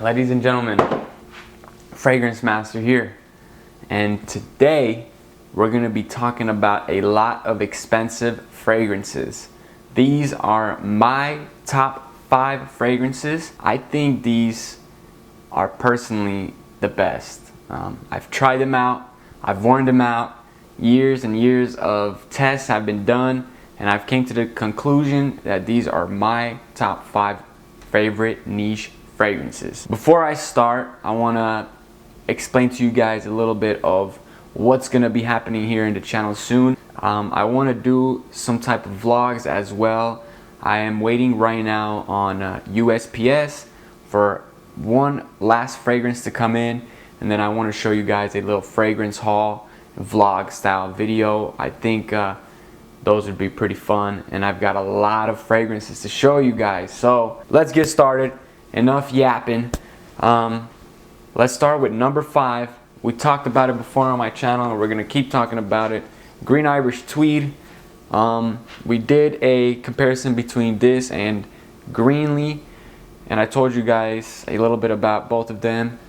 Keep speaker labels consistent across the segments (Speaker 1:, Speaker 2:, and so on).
Speaker 1: Ladies and gentlemen, Fragrance Master here, and today we're going to be talking about a lot of expensive fragrances. These are my top 5 fragrances. I think these are personally the best. I've tried them out, I've worn them out, years and years of tests have been done, and I've came to the conclusion that these are my top 5 favorite niche fragrances. Before I start, I want to explain to you guys a little bit of what's going to be happening here in the channel soon. I want to do some type of vlogs as well. I am waiting right now on USPS for one last fragrance to come in, and then I want to show you guys a little fragrance haul vlog style video. I think those would be pretty fun, and I've got a lot of fragrances to show you guys. So let's get started. Enough yapping. Let's start with number 5. We talked about it before on my channel, and we're gonna keep talking about it. Green Irish Tweed. We did a comparison between this and GREENLEY, and I told you guys a little bit about both of them.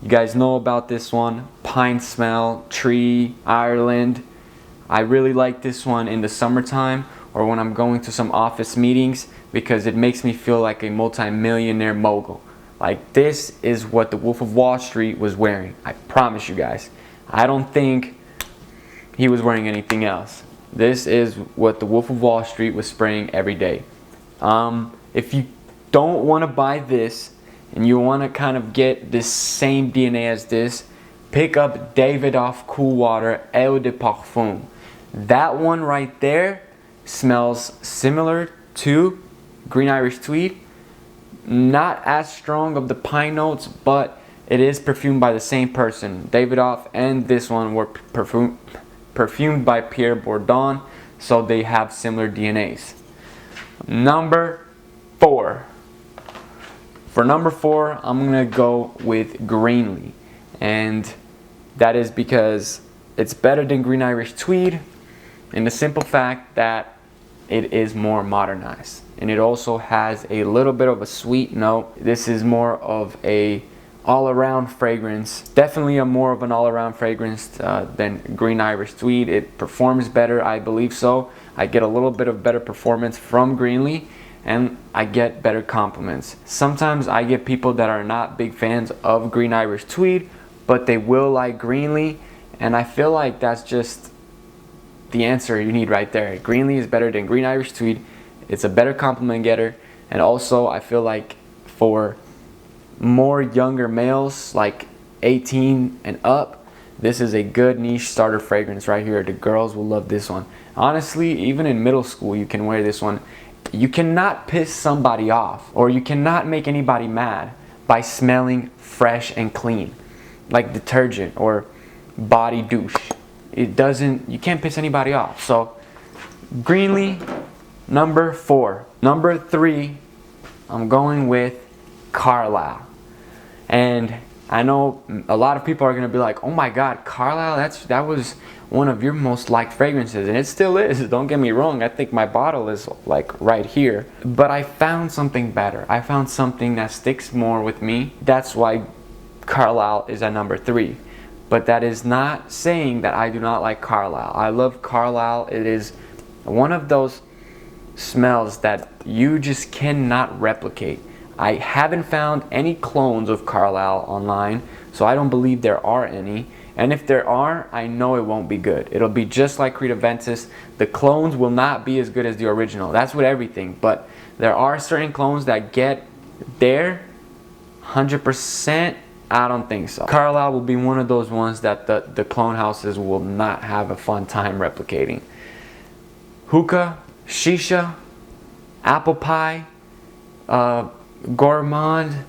Speaker 1: You guys know about this one. Pine smell, tree, Ireland. I really like this one in the summertime or when I'm going to some office meetings, because it makes me feel like a multi-millionaire mogul. Like, this is what the Wolf of Wall Street was wearing. I promise you guys. I don't think he was wearing anything else. This is what the Wolf of Wall Street was spraying every day. If you don't want to buy this and you want to kind of get this same DNA as this, pick up Davidoff Cool Water Eau de Parfum. That one right there smells similar to Green Irish Tweed. Not as strong of the pine notes, but it is perfumed by the same person. Davidoff and this one were perfumed by Pierre Bourdon, so they have similar DNAs. Number 4. For number 4, I'm gonna go with GREENLEY, and that is because it's better than Green Irish Tweed in the simple fact that it is more modernized, and it also has a little bit of a sweet note. This is more of a all-around fragrance, definitely more of an all-around fragrance than Green Irish Tweed. It performs better, I believe so. I get a little bit of better performance from GREENLEY, and I get better compliments. Sometimes I get people that are not big fans of Green Irish Tweed, but they will like GREENLEY, and I feel like that's just the answer you need right there. GREENLEY is better than Green Irish Tweed. It's a better compliment getter, and also I feel like for more younger males, like 18 and up, this is a good niche starter fragrance right here. The girls will love this one. Honestly, even in middle school, you can wear this one. You cannot piss somebody off, or you cannot make anybody mad by smelling fresh and clean, like detergent or body douche. You can't piss anybody off. So GREENLEY, number 4. Number 3, I'm going with Carlisle. And I know a lot of people are gonna be like, oh my god, Carlisle, that was one of your most liked fragrances, and it still is. Don't get me wrong, I think my bottle is like right here, but I found something better. I found something that sticks more with me. That's why Carlisle is at number 3. But that is not saying that I do not like Carlisle. I love Carlisle. It is one of those smells that you just cannot replicate. I haven't found any clones of Carlisle online, so I don't believe there are any. And if there are, I know it won't be good. It'll be just like Creed Aventus. The clones will not be as good as the original. That's with everything. But there are certain clones that get there 100%. I don't think so. Carlisle will be one of those ones that the clone houses will not have a fun time replicating. Hookah, shisha, apple pie, gourmand,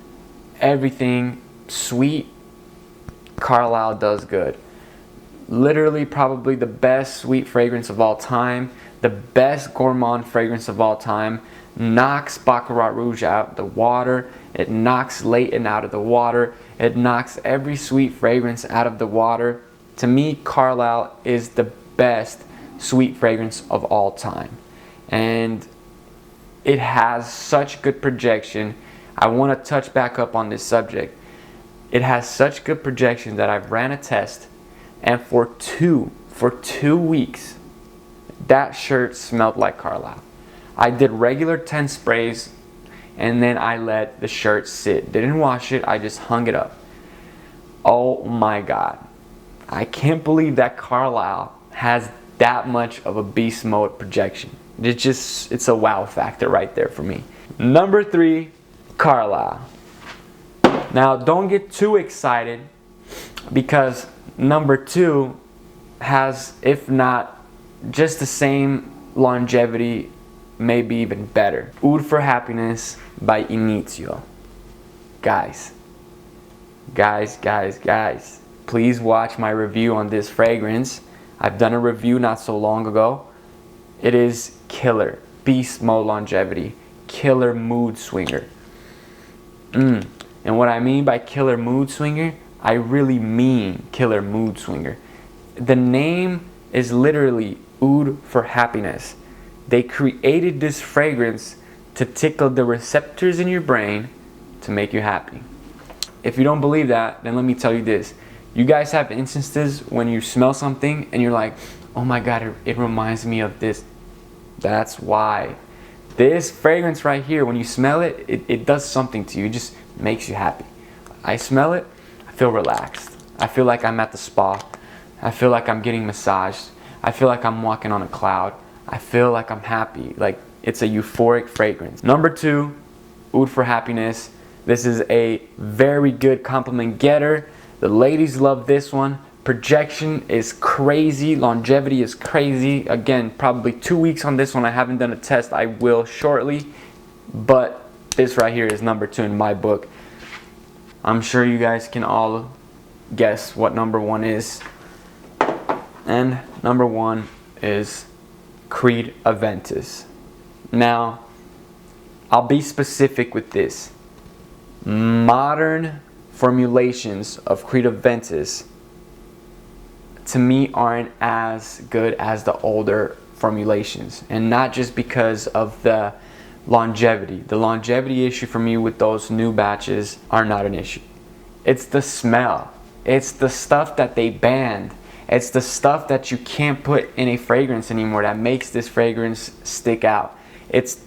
Speaker 1: everything sweet, Carlisle does good. Literally probably the best sweet fragrance of all time, the best gourmand fragrance of all time. Knocks Baccarat Rouge out the water. It knocks Leighton out of the water. It knocks every sweet fragrance out of the water. To me, Carlisle is the best sweet fragrance of all time. And it has such good projection. I want to touch back up on this subject. It has such good projection that I've ran a test, and for two weeks, that shirt smelled like Carlisle. I did regular 10 sprays, and then I let the shirt sit. Didn't wash it, I just hung it up. Oh my God. I can't believe that Carlisle has that much of a beast mode projection. It's a wow factor right there for me. Number 3, Carlisle. Now don't get too excited, because number 2 has, if not just the same longevity, maybe even better. Oud for Happiness by Inizio. Guys, please watch my review on this fragrance. I've done a review not so long ago. It is killer. Beast mode longevity. Killer mood swinger. And what I mean by killer mood swinger, I really mean killer mood swinger. The name is literally Oud for Happiness. They created this fragrance to tickle the receptors in your brain to make you happy. If you don't believe that, then let me tell you this. You guys have instances when you smell something and you're like, oh my God, it reminds me of this. That's why. This fragrance right here, when you smell it, it does something to you. It just makes you happy. I smell it, I feel relaxed. I feel like I'm at the spa. I feel like I'm getting massaged. I feel like I'm walking on a cloud. I feel like I'm happy. Like, it's a euphoric fragrance. Number 2, Oud for Happiness. This is a very good compliment getter. The ladies love this one. Projection is crazy. Longevity is crazy. Again, probably 2 weeks on this one. I haven't done a test. I will shortly. But this right here is number 2 in my book. I'm sure you guys can all guess what number 1 is. And number 1 is Creed Aventus. Now, I'll be specific with this. Modern formulations of Creed Aventus, to me, aren't as good as the older formulations. And not just because of the longevity. The longevity issue for me with those new batches are not an issue. It's the smell. It's the stuff that they banned. It's the stuff that you can't put in a fragrance anymore that makes this fragrance stick out. It's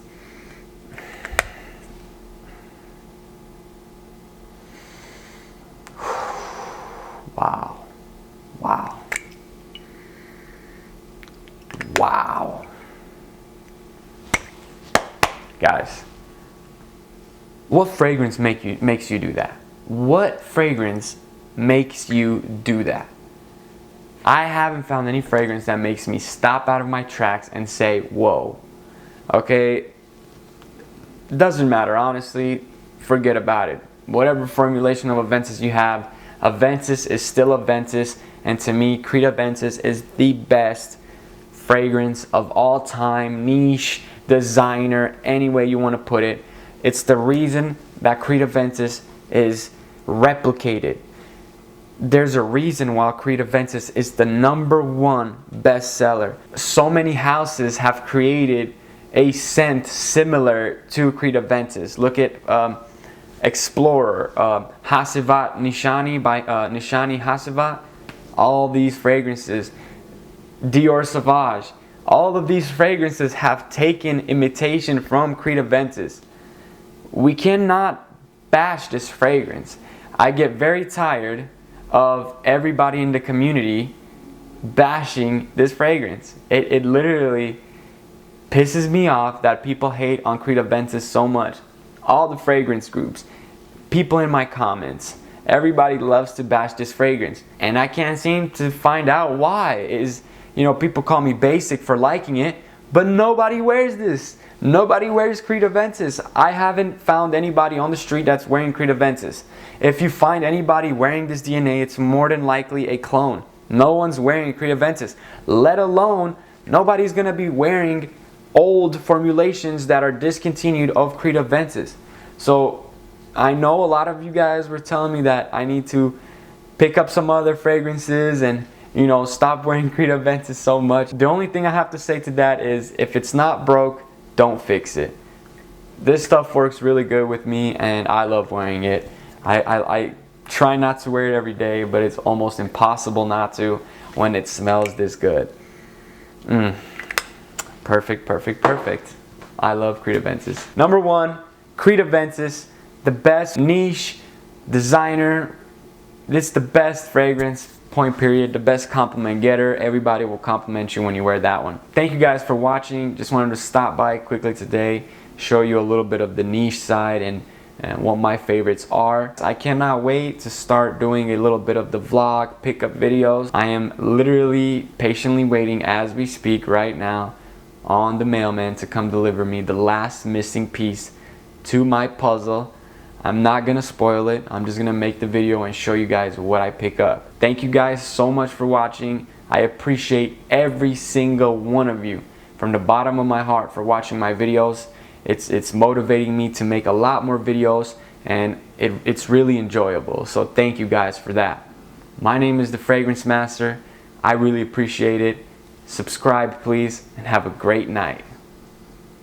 Speaker 1: wow. Wow. Wow. Guys, what fragrance makes you do that? What fragrance makes you do that? I haven't found any fragrance that makes me stop out of my tracks and say, whoa. Okay, doesn't matter, honestly, forget about it. Whatever formulation of Aventus you have, Aventus is still Aventus, and to me, Creed Aventus is the best fragrance of all time, niche, designer, any way you want to put it. It's the reason that Creed Aventus is replicated. There's a reason why Creed Aventus is the #1 bestseller. So many houses have created a scent similar to Creed Aventus. Look at Explorer, Hasivat Nishani by Nishani Hasivat. All these fragrances, Dior Sauvage, all of these fragrances have taken imitation from Creed Aventus. We cannot bash this fragrance. I get very tired of everybody in the community bashing this fragrance. It literally pisses me off that people hate on Creed Aventus so much. All the fragrance groups, people in my comments, everybody loves to bash this fragrance, and I can't seem to find out why. People call me basic for liking it, but nobody wears this. Nobody wears Creed Aventus. I haven't found anybody on the street that's wearing Creed Aventus. If you find anybody wearing this DNA, it's more than likely a clone. No one's wearing Creed Aventus. Let alone, nobody's gonna be wearing old formulations that are discontinued of Creed Aventus. So I know a lot of you guys were telling me that I need to pick up some other fragrances and stop wearing Creed Aventus so much. The only thing I have to say to that is, if it's not broke, don't fix it. this stuff works really good with me, and I love wearing it. I try not to wear it every day, but it's almost impossible not to when it smells this good. Perfect, perfect, perfect. I love Creed Aventus. Number 1, Creed Aventus, the best niche designer. It's the best fragrance, point period, the best compliment getter. Everybody will compliment you when you wear that one. Thank you guys for watching. Just wanted to stop by quickly today, show you a little bit of the niche side and what my favorites are. I cannot wait to start doing a little bit of the vlog pickup videos. I am literally patiently waiting as we speak right now on the mailman to come deliver me the last missing piece to my puzzle. I'm not gonna spoil it. I'm just gonna make the video and show you guys what I pick up. Thank you guys so much for watching. I appreciate every single one of you from the bottom of my heart for watching my videos. It's motivating me to make a lot more videos, and it's really enjoyable. So thank you guys for that. My name is the Fragrance Master. I really appreciate it. Subscribe please, and have a great night.